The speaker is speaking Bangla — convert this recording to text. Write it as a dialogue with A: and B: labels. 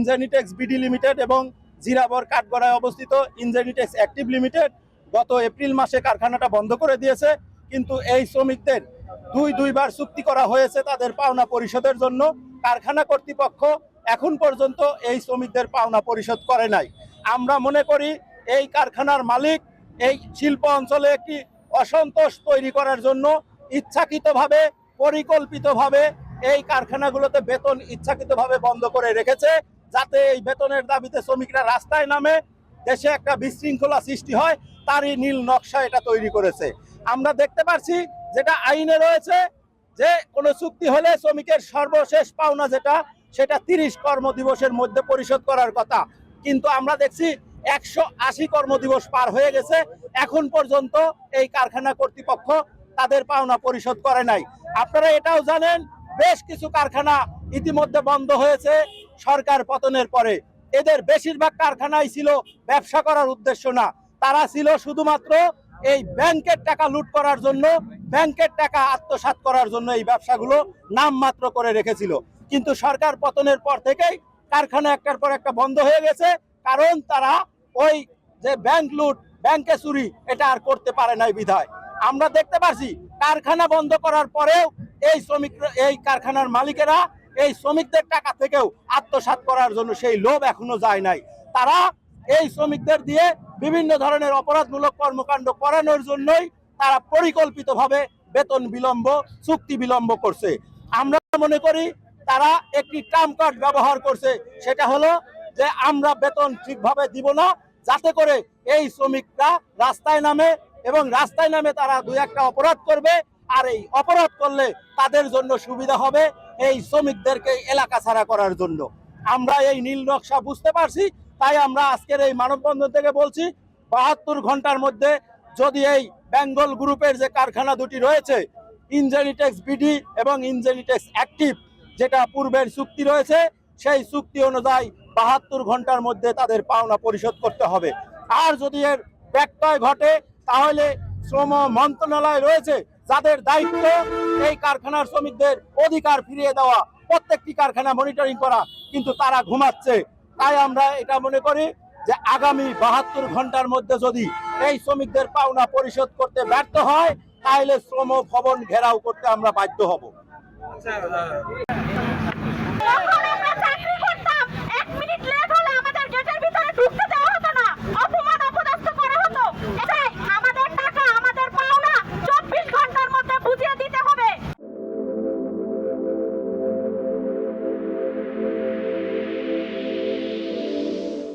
A: ইনজেনিটেক্স বিডি লিমিটেড এবং জিরাবর কাঠগড়ায় অবস্থিত ইনজেনিটেক্স অ্যাক্টিভ লিমিটেড গত এপ্রিল মাসে কারখানাটা বন্ধ করে দিয়েছে। কিন্তু এই শ্রমিকদের দুইবার চুক্তি করা হয়েছে তাদের পাওনা পরিশোধের জন্য। কারখানা কর্তৃপক্ষ এখন পর্যন্ত এই শ্রমিকদের পাওনা পরিশোধ করে নাই। আমরা মনে করি এই কারখানার মালিক এই শিল্প অঞ্চলে একটি অসন্তোষ তৈরি করার জন্য ইচ্ছাকৃতভাবে পরিকল্পিতভাবে এই কারখানাগুলোতে বেতন ইচ্ছাকৃতভাবে বন্ধ করে রেখেছে, যাতে এই বেতনের দাবিতে শ্রমিকরা রাস্তায় নামে, দেশে একটা বিশৃঙ্খলা সৃষ্টি হয়, তারই নীল নকশা এটা তৈরি করেছে। আমরা দেখতে পাচ্ছি যেটা আইনে রয়েছে যে কোনো চুক্তি হলে শ্রমিকের সর্বশেষ পাওনা যেটা সেটা 30 কর্মদিবসের মধ্যে পরিশোধ করার কথা, কিন্তু আমরা দেখছি 180 কর্মদিবস পার হয়ে গেছে, এখন পর্যন্ত এই কারখানা কর্তৃপক্ষ তাদের পাওনা পরিশোধ করে নাই। আপনারা এটাও জানেন বেশ কিছু কারখানা ইতিমধ্যে বন্ধ হয়েছে সরকার পতনের পরে। এদের বেশিরভাগ কারখানাই ছিল ব্যবসা করার উদ্দেশ্য না, তারা ছিল শুধুমাত্র এই ব্যাংকের টাকা লুট করার জন্য, ব্যাংকের টাকা আত্মসাৎ করার জন্য এই ব্যবসাগুলো নামমাত্র করে রেখেছিল। কিন্তু সরকার পতনের পর থেকেই কারখানা একটার পর একটা বন্ধ হয়ে গেছে, কারণ তারা ওই যে ব্যাংক লুট, ব্যাংকে চুরি এটা আর করতে পারে নাই বিধায়। আমরা দেখতে পাচ্ছি কারখানা বন্ধ করার পরেও এই এই কারখানার মালিকেরা এই শ্রমিকদের টাকা থেকেও আত্মসাৎ করার জন্য সেই লোভ এখনো যায় নাই। তারা এই শ্রমিকদের দিয়ে বিভিন্ন ধরনের অপরাধমূলক কর্মকাণ্ড করানোর জন্যই তারা পরিকল্পিতভাবে বেতন বিলম্ব, চুক্তি বিলম্ব করছে। আমরা মনে করি তারা একটি ট্রাম্প কার্ড ব্যবহার করছে, সেটা হলো যে আমরা বেতন ঠিকভাবে দিব না, যাতে করে এই শ্রমিকরা রাস্তায় নামে এবং রাস্তায় নামে তারা দুই একটা অপরাধ করবে, আর এই অপরাধ করলে তাদের জন্য সুবিধা হবে এই শ্রমিকদেরকে এলাকা ছাড়া করার জন্য। আমরা এই নীল নকশা বুঝতে পারছি, তাই আমরা আজকের এই মানববন্ধন থেকে বলছি 72 ঘন্টার মধ্যে যদি এই বেঙ্গল গ্রুপের যে কারখানা দুটি রয়েছে ইনজেনিটেক্স বিডি এবং ইনজেনিটেক্স অ্যাক্টিভ, যেটা পূর্বের চুক্তি রয়েছে সেই চুক্তি অনুযায়ী 72 ঘন্টার মধ্যে তাদের পাওনা পরিশোধ করতে হবে। আর যদি এর ব্যত্যয় ঘটে তাহলে শ্রম মন্ত্রণালয় রয়েছে যাদের দায়িত্ব এই কারখানার শ্রমিকদের অধিকার ফিরিয়ে দেওয়া, প্রত্যেকটি কারখানা মনিটরিং করা, কিন্তু তারা ঘুমাচ্ছে। তাই আমরা এটা মনে করি যে আগামী 72 ঘন্টার মধ্যে যদি এই শ্রমিকদের পাওনা পরিশোধ করতে ব্যর্থ হয় তাহলে শ্রম ভবন ঘেরাও করতে আমরা বাধ্য হব।